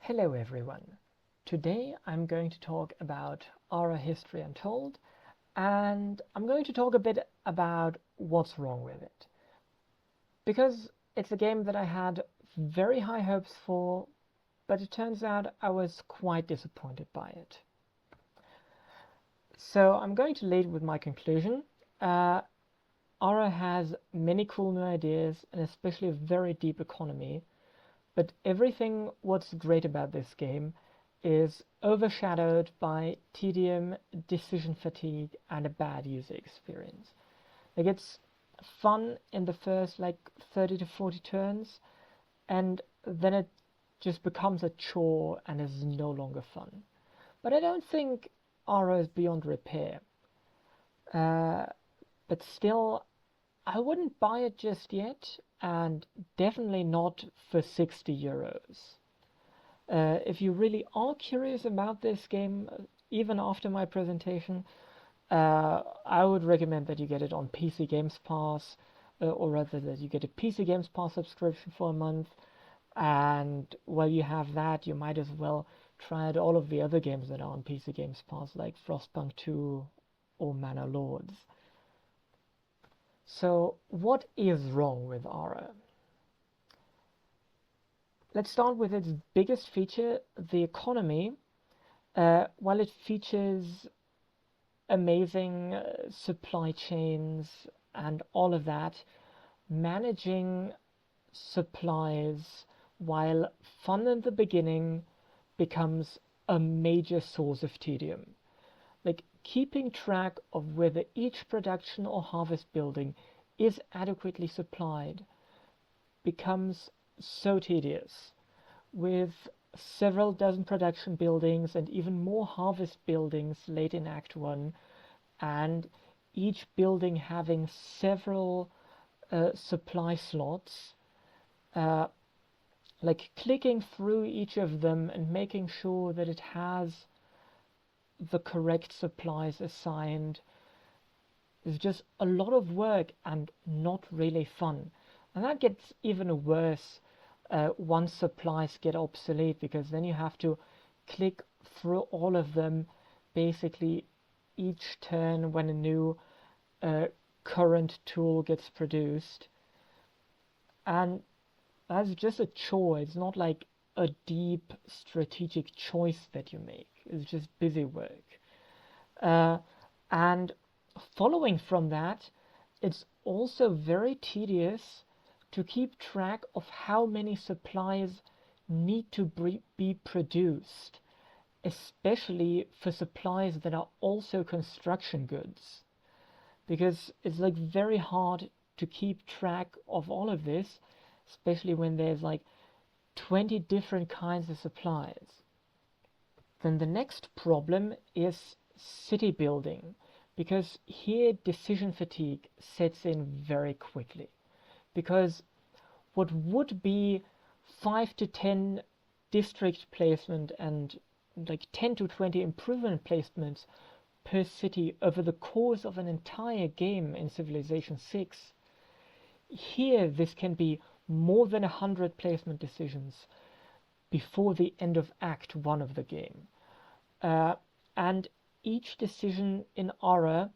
Hello everyone. Today I'm going to talk about Aura History Untold, and I'm going to talk a bit about what's wrong with it. Because it's a game that I had very high hopes for, but it turns out I was quite disappointed by it. So I'm going to lead with my conclusion. Aura has many cool new ideas and especially a very deep economy, but everything what's great about this game is overshadowed by tedium, decision fatigue, and a bad user experience. Like, it's fun in the first 30 to 40 turns, and then it just becomes a chore and is no longer fun. But I don't think Aura is beyond repair. Uh, but still, I wouldn't buy it just yet, and definitely not for €60. If you really are curious about this game, even after my presentation, I would recommend that you get it on PC Games Pass, or rather that you get a PC Games Pass subscription for a month, and while you have that, you might as well try out all of the other games that are on PC Games Pass, like Frostpunk 2 or Manor Lords. So, what is wrong with Aura? Let's start with its biggest feature, the economy. While it features amazing supply chains and all of that, managing supplies, while fun in the beginning, becomes a major source of tedium. Like, keeping track of whether each production or harvest building is adequately supplied becomes so tedious, with several dozen production buildings and even more harvest buildings late in Act 1, and each building having several supply slots. Like, clicking through each of them and making sure that it has the correct supplies assigned is just a lot of work and not really fun. And that gets even worse once supplies get obsolete, because then you have to click through all of them basically each turn when a new current tool gets produced. And that's just a chore. It's not like a deep strategic choice that you make. It's just busy work. And following from that, it's also very tedious to keep track of how many supplies need to be produced, especially for supplies that are also construction goods, because it's like very hard to keep track of all of this, especially when there's like 20 different kinds of supplies. Then the next problem is city building, because here decision fatigue sets in very quickly. Because what would be 5 to 10 district placement and like 10 to 20 improvement placements per city over the course of an entire game in Civilization 6, here this can be more than 100 placement decisions before the end of Act 1 of the game. And each decision in Aura,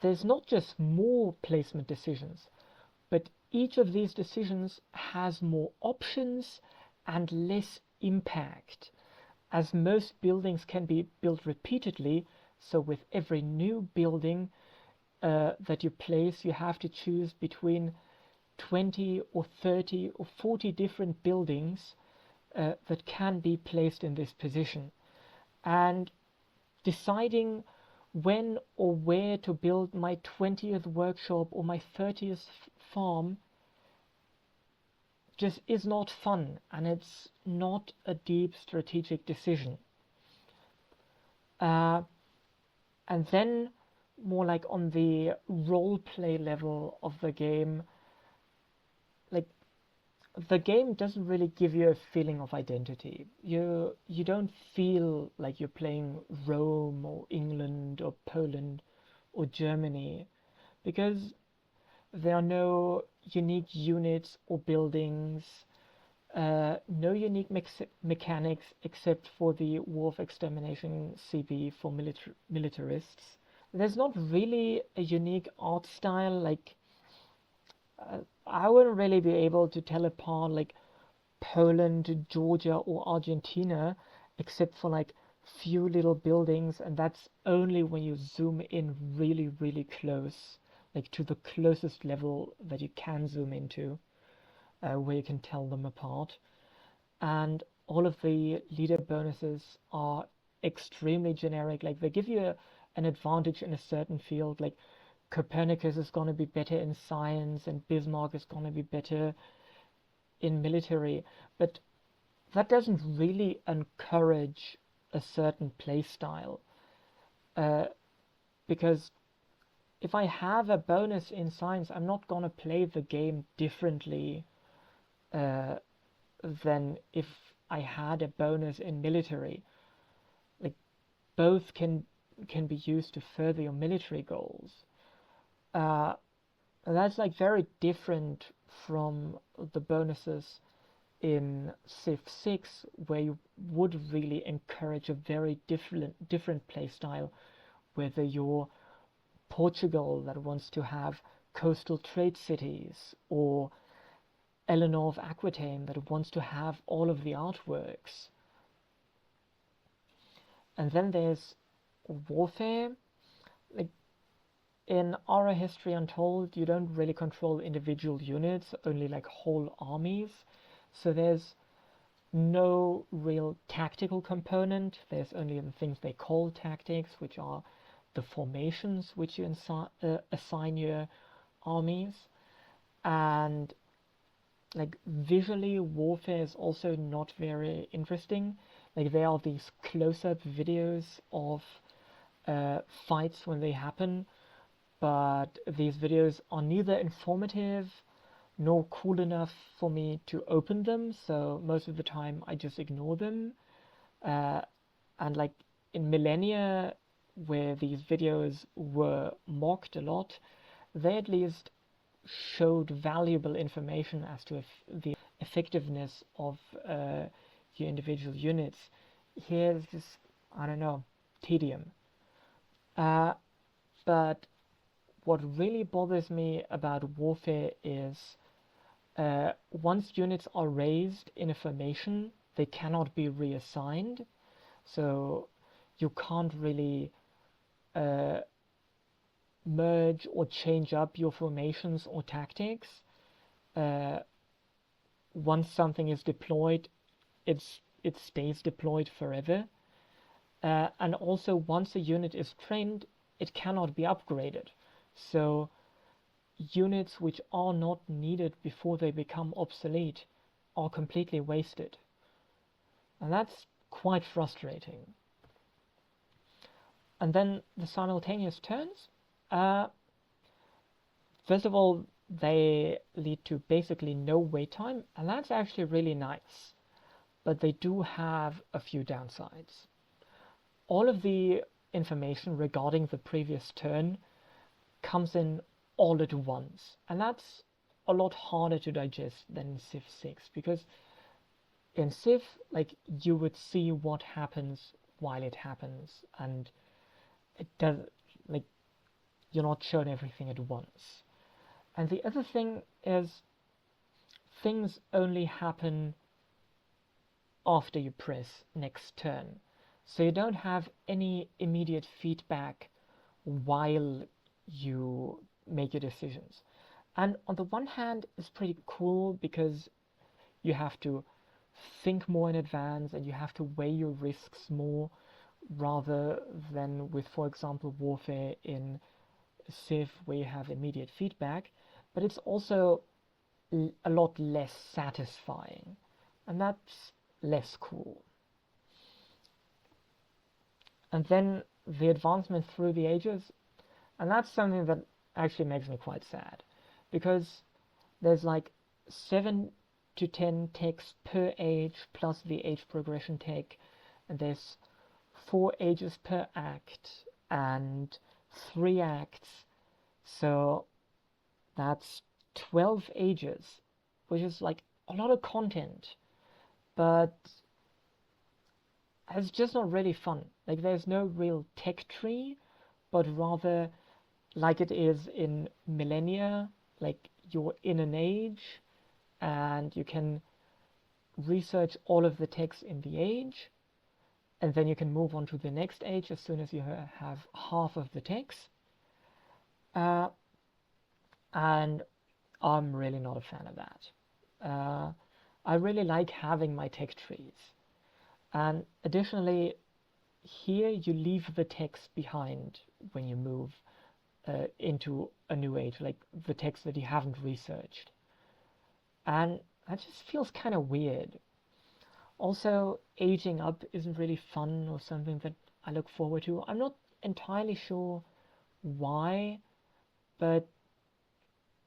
there's not just more placement decisions, but each of these decisions has more options and less impact, as most buildings can be built repeatedly. So with every new building that you place, you have to choose between 20 or 30 or 40 different buildings that can be placed in this position. And deciding when or where to build my 20th workshop or my 30th farm just is not fun, and it's not a deep strategic decision. And then, more like on the role play level of the game, like, the game doesn't really give you a feeling of identity. You don't feel like you're playing Rome or England or Poland or Germany, because there are no unique units or buildings, no unique mechanics except for the War of Extermination CB for militarists. There's not really a unique art style. Like I wouldn't really be able to tell apart like Poland, Georgia, or Argentina, except for like few little buildings, and that's only when you zoom in really, really close, like to the closest level that you can zoom into, where you can tell them apart. And all of the leader bonuses are extremely generic. Like they give you an advantage in a certain field. Like Copernicus is going to be better in science, and Bismarck is going to be better in military, but that doesn't really encourage a certain play style. Because if I have a bonus in science, I'm not gonna play the game differently uh, than if I had a bonus in military. Like both can be used to further your military goals. Uh, that's like very different from the bonuses in Civ 6, where you would really encourage a very different play style, whether you're Portugal that wants to have coastal trade cities, or Eleanor of Aquitaine that wants to have all of the artworks. And then there's warfare. Like in Aura History Untold, you don't really control individual units, only like whole armies. So there's no real tactical component. There's only the things they call tactics, which are the formations which you assign your armies. And like visually, warfare is also not very interesting. Like there are these close-up videos of fights when they happen, but these videos are neither informative nor cool enough for me to open them, so most of the time I just ignore them. And like in Millennia, where these videos were mocked a lot, they at least showed valuable information as to the effectiveness of your individual units. Here's just, I don't know, tedium. But what really bothers me about warfare is once units are raised in a formation, they cannot be reassigned. So you can't really merge or change up your formations or tactics. Once something is deployed, it stays deployed forever. And also, once a unit is trained, it cannot be upgraded. So units which are not needed before they become obsolete are completely wasted. And that's quite frustrating. And then the simultaneous turns. First of all, they lead to basically no wait time, and that's actually really nice. But they do have a few downsides. All of the information regarding the previous turn comes in all at once, and that's a lot harder to digest than in Civ 6, because in Civ, like, you would see what happens while it happens, and it does, like, you're not shown everything at once. And the other thing is, things only happen after you press next turn, so you don't have any immediate feedback while you make your decisions. And on the one hand, it's pretty cool because you have to think more in advance and you have to weigh your risks more, rather than with, for example, warfare in Civ, where you have immediate feedback. But it's also a lot less satisfying, and that's less cool. And then the advancement through the ages, and that's something that actually makes me quite sad, because there's like 7 to 10 techs per age plus the age progression tech, and there's 4 ages per act and 3 acts, so that's 12 ages, which is like a lot of content. but it's just not really fun. Like there's no real tech tree, but rather like it is in Millennia, like you're in an age and you can research all of the techs in the age, and then you can move on to the next age as soon as you have half of the techs. Uh, and I'm really not a fan of that. I really like having my tech trees. And additionally, here you leave the text behind when you move into a new age, like the text that you haven't researched. And that just feels kind of weird. Also, aging up isn't really fun or something that I look forward to. I'm not entirely sure why, but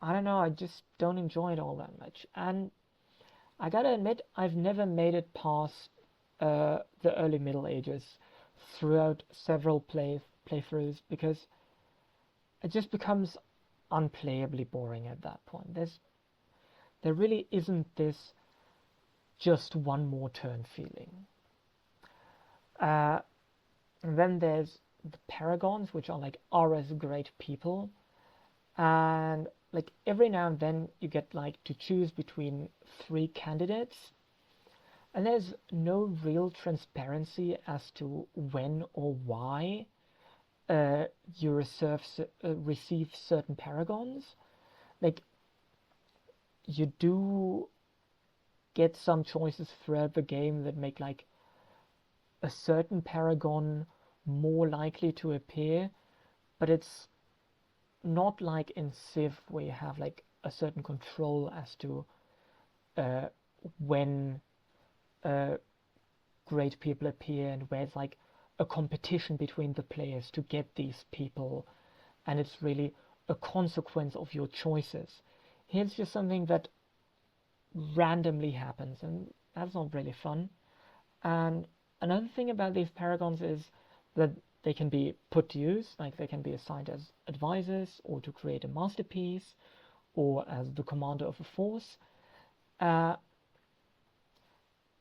I don't know, I just don't enjoy it all that much. And I gotta admit, I've never made it past the early Middle Ages throughout several playthroughs because it just becomes unplayably boring at that point. There really isn't this just one more turn feeling. And then there's the Paragons, which are like as great people, and like every now and then you get like to choose between three candidates, and there's no real transparency as to when or why you receive certain paragons. Like you do get some choices throughout the game that make like a certain paragon more likely to appear, but it's not like in Civ where you have like a certain control as to when great people appear and where it's like a competition between the players to get these people, and it's really a consequence of your choices. Here's just something that randomly happens, and that's not really fun. And another thing about these paragons is that they can be put to use, like they can be assigned as advisors or to create a masterpiece or as the commander of a force.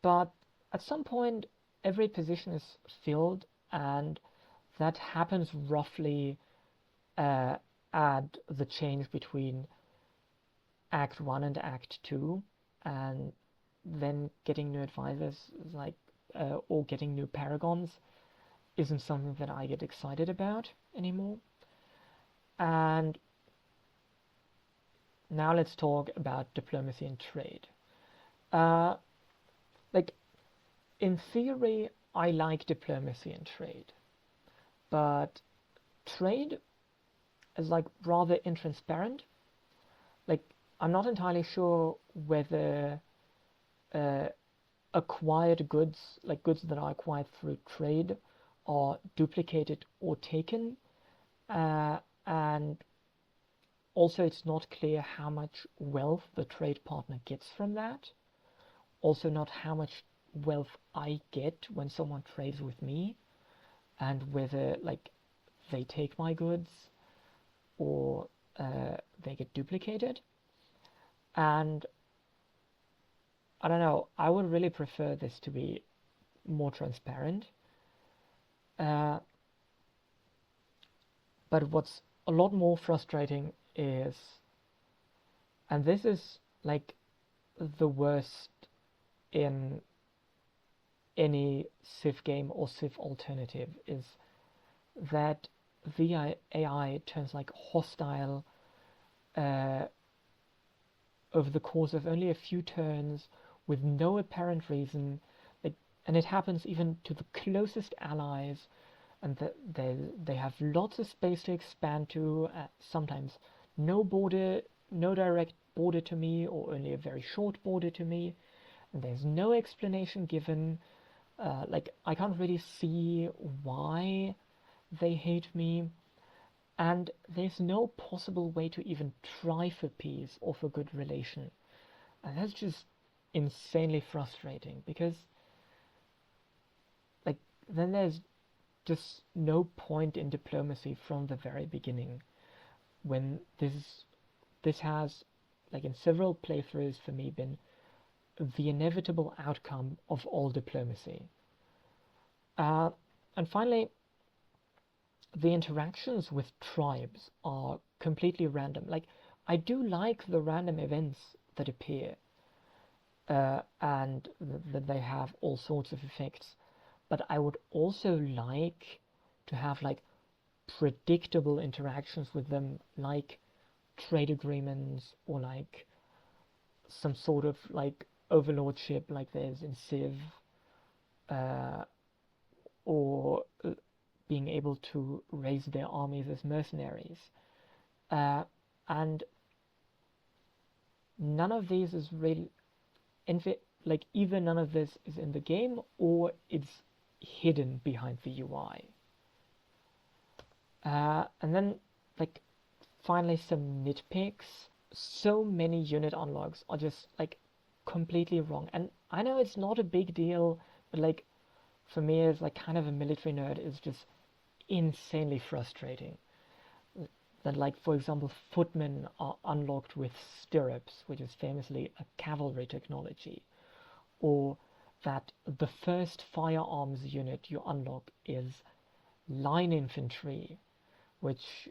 But at some point, every position is filled, and that happens roughly at the change between Act 1 and Act 2, and then getting new advisors is like or getting new paragons isn't something that I get excited about anymore. And now let's talk about diplomacy and trade. Like in theory, I like diplomacy and trade, but trade is like rather intransparent. Like I'm not entirely sure whether acquired goods, like goods that are acquired through trade, are duplicated or taken, and also it's not clear how much wealth the trade partner gets from that. Also not how much wealth I get when someone trades with me, and whether like they take my goods or they get duplicated. And I don't know, I would really prefer this to be more transparent. But what's a lot more frustrating is, and this is like the worst in any Civ game or Civ alternative, is that the AI turns like hostile over the course of only a few turns with no apparent reason, like, and it happens even to the closest allies, and they have lots of space to expand to, sometimes no direct border to me, or only a very short border to me, and there's no explanation given. Like I can't really see why they hate me, and there's no possible way to even try for peace or for good relation. And that's just insanely frustrating, because like then there's just no point in diplomacy from the very beginning, when this has, like in several playthroughs for me, been the inevitable outcome of all diplomacy. And finally, the interactions with tribes are completely random. Like, I do like the random events that appear, and that they have all sorts of effects, but I would also like to have like predictable interactions with them, like trade agreements, or like some sort of like overlordship like there's in Civ, uh, or being able to raise their armies as mercenaries. And none of these is really, like either none of this is in the game or it's hidden behind the UI. And then, like, finally some nitpicks. So many unit unlocks are just like completely wrong, and I know it's not a big deal, but like for me as like kind of a military nerd, it's just insanely frustrating. That, like, for example, footmen are unlocked with stirrups, which is famously a cavalry technology, or that the first firearms unit you unlock is line infantry, which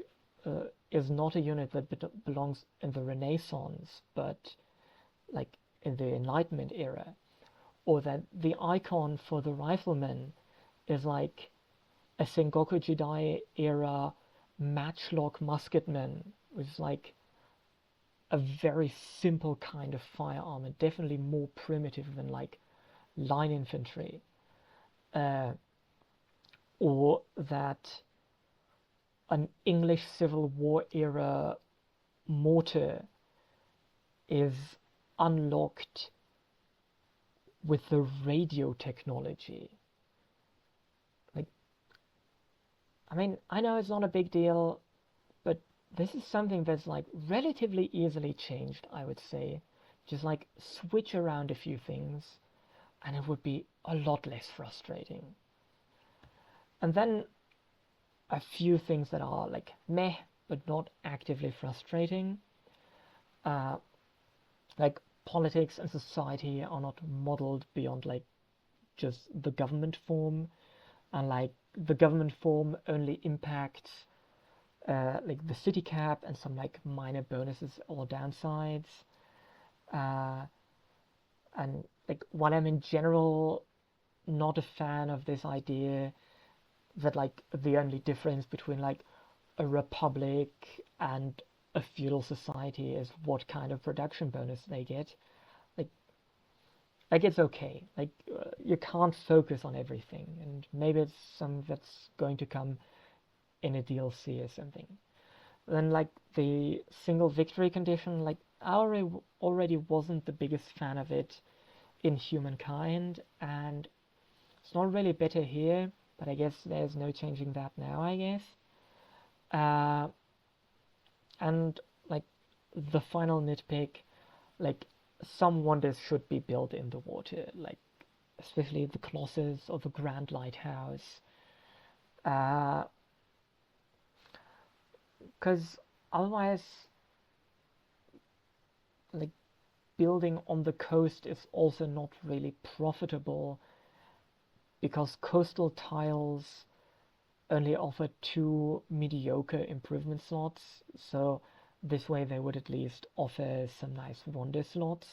is not a unit that belongs in the Renaissance, but like in the Enlightenment era, or that the icon for the rifleman is like a Sengoku Jidai era matchlock musketman, which is like a very simple kind of firearm and definitely more primitive than like line infantry, or that an English Civil War era mortar is unlocked with the radio technology. Like, I mean, I know it's not a big deal, but this is something that's like relatively easily changed, I would say. Just like switch around a few things and it would be a lot less frustrating. And then a few things that are like meh but not actively frustrating, like politics and society are not modeled beyond like just the government form, and like the government form only impacts like the city cap and some like minor bonuses or downsides, and like while I'm in general not a fan of this idea that like the only difference between like a republic and a feudal society is what kind of production bonus they get, like it's okay. Like you can't focus on everything, and maybe it's some that's going to come in a DLC or something. Then like the single victory condition, like I already wasn't the biggest fan of it in Humankind, and it's not really better here, but I guess there's no changing that now, I guess. And like the final nitpick, like some wonders should be built in the water, like especially the Colossus or the Grand Lighthouse, because otherwise, like building on the coast is also not really profitable, because coastal tiles only offer 2 mediocre improvement slots, so this way they would at least offer some nice wonder slots.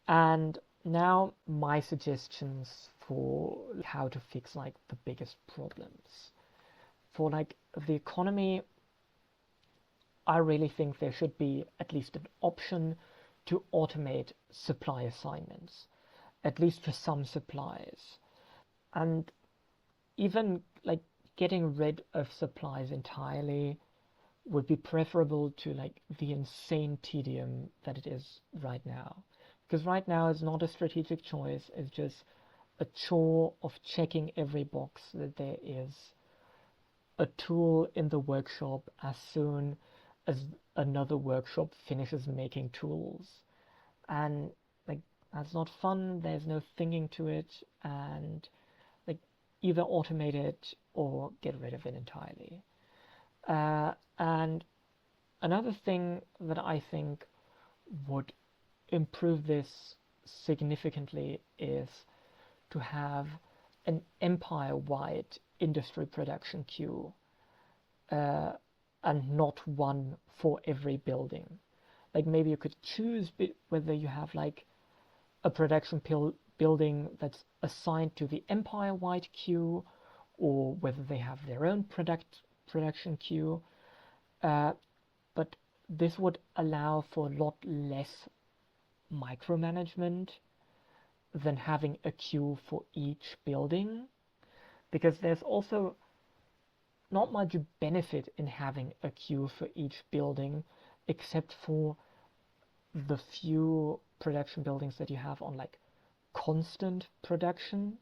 And now my suggestions for how to fix like the biggest problems. For like the economy, I really think there should be at least an option to automate supply assignments, at least for some supplies. And even like getting rid of supplies entirely would be preferable to like the insane tedium that it is right now. Because right now it's not a strategic choice, it's just a chore of checking every box that there is a tool in the workshop as soon as another workshop finishes making tools. And like that's not fun, there's no thinking to it, and like either automate it or get rid of it entirely. And another thing that I think would improve this significantly is to have an empire-wide industry production queue, and not one for every building. Like maybe you could choose whether you have like a production building that's assigned to the empire-wide queue, or whether they have their own production queue. But this would allow for a lot less micromanagement than having a queue for each building, because there's also not much benefit in having a queue for each building, except for the few production buildings that you have on like constant production.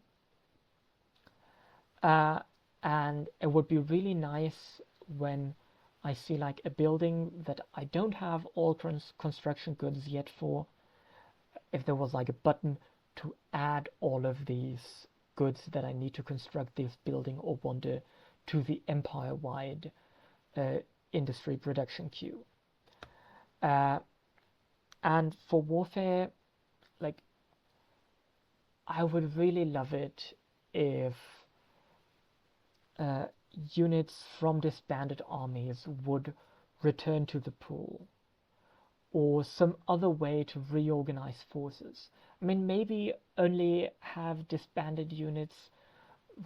And it would be really nice when I see like a building that I don't have all construction goods yet for, if there was like a button to add all of these goods that I need to construct this building or wonder to the empire-wide industry production queue. And for warfare, like, I would really love it if units from disbanded armies would return to the pool, or some other way to reorganize forces. I mean, maybe only have disbanded units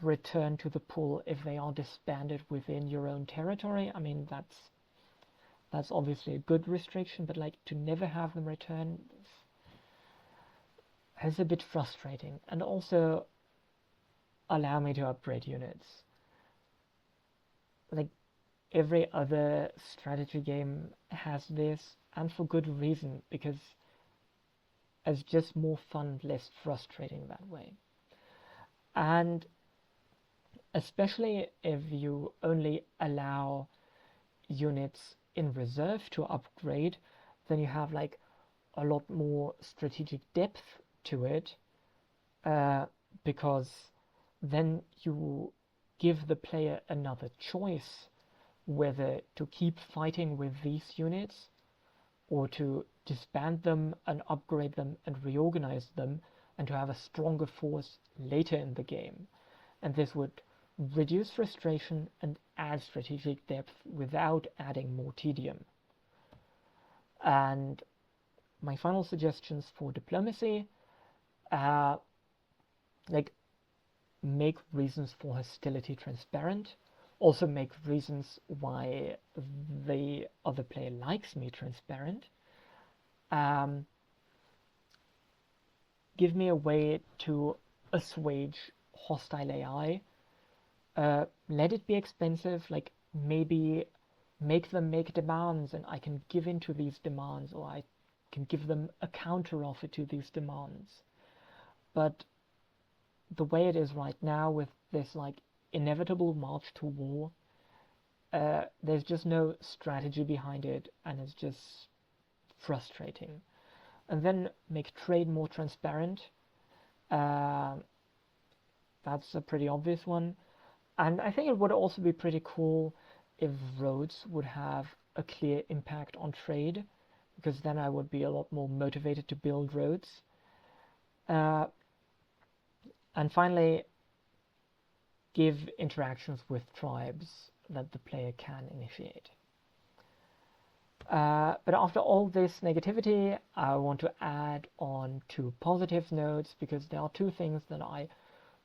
return to the pool if they are disbanded within your own territory. I mean, that's obviously a good restriction, but like to never have them return is a bit frustrating. And also allow me to upgrade units. Like every other strategy game has this, and for good reason, because it's just more fun, less frustrating that way. And especially if you only allow units in reserve to upgrade, then you have like a lot more strategic depth to it, because then you give the player another choice whether to keep fighting with these units or to disband them and upgrade them and reorganize them and to have a stronger force later in the game. And this would reduce frustration and add strategic depth without adding more tedium. And my final suggestions for diplomacy, like, make reasons for hostility transparent. Also make reasons why the other player likes me transparent. Give me a way to assuage hostile AI. Let it be expensive, like maybe make them make demands and I can give in to these demands, or I can give them a counter offer to these demands. But the way it is right now, with this like inevitable march to war, there's just no strategy behind it, and it's just frustrating. And then make trade more transparent. That's a pretty obvious one. And I think it would also be pretty cool if roads would have a clear impact on trade, because then I would be a lot more motivated to build roads. And finally, give interactions with tribes that the player can initiate. But after all this negativity, I want to add on 2 positive notes, because there are 2 things that I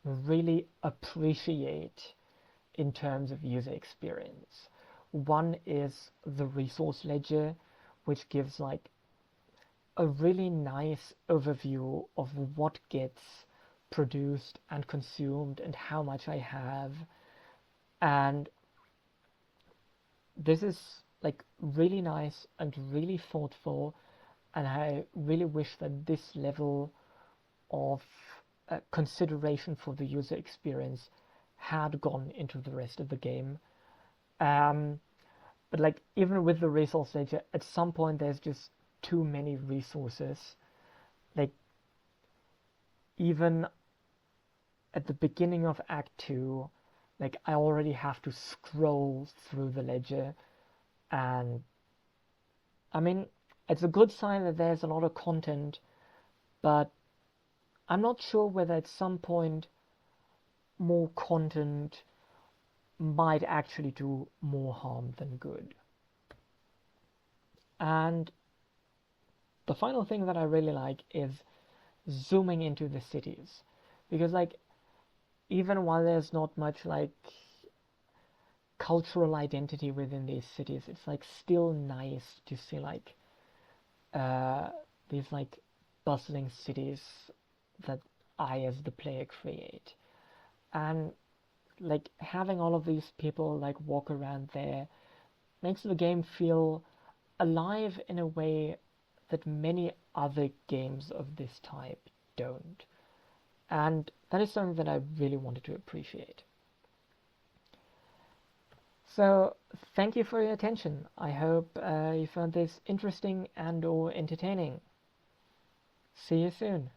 really appreciate in terms of user experience. One is the resource ledger, which gives like a really nice overview of what gets produced and consumed and how much I have. And this is like really nice and really thoughtful, and I really wish that this level of consideration for the user experience had gone into the rest of the game. But like even with the resource ledger, at some point there's just too many resources. Like even at the beginning of Act 2, like I already have to scroll through the ledger, and I mean, It's a good sign that there's a lot of content, but I'm not sure whether at some point more content might actually do more harm than good. And the final thing that I really like is zooming into the cities, because like even while there's not much like cultural identity within these cities, it's like still nice to see like uh, these like bustling cities that I as the player create, and like having all of these people like walk around there makes the game feel alive in a way that many other games of this type don't. And that is something that I really wanted to appreciate. So, thank you for your attention. I hope you found this interesting and or entertaining. See you soon.